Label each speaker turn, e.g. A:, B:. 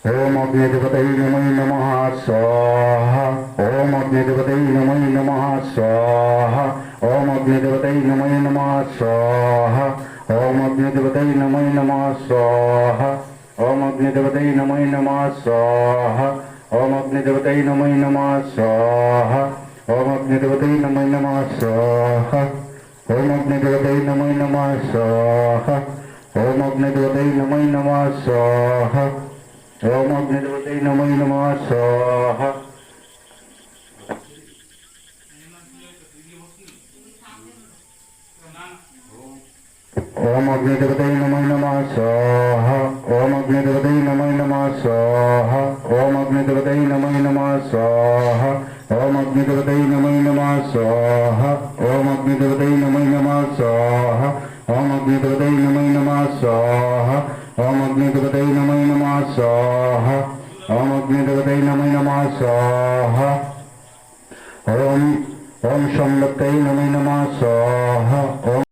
A: ओम अग्निदेवतै नमो नमः स्वाहा। ओम अग्निदेवतै नमो नमः स्वाहा। ओम अग्निदेवतै नमो नमः स्वाहा। ओम अग्निदेवतै नमो नमः स्वाहा। ओम अग्निदेवतै नमो नमः स्वाहा। ओम अग्निदेवतै नमो नमः स्वाहा। ओम अग्निदेवतै नमो नमः स्वाहा। ओम अग्निदेवतै नमो नमः स्वाहा। ओम अग्निदेवतै नमो नमः स्वाहा। ओम अग्निदेवतै नमो नमः स्वाहा। ओम अग्निदेवतै नमो नमः स्वाहा। ओम अग्निदेवतै नमो नमः स्वाहा। ओम अग्निदेवतै नमो नमः स्वाहा। ओम अग्निदेवतै नमो नमः स्वाहा। ओम अग्निदेवतै नमो नमः स्वाहा। ओम अग्निदेवतै नमो नमः स्वाहा। ओम अग्निदेवतै नमो नमः स्वाहा। ओम अग्निदेवतै नमो नमः स्वाहा। ओम ओम संवत्तै नमो नमः स्वाहा। ओम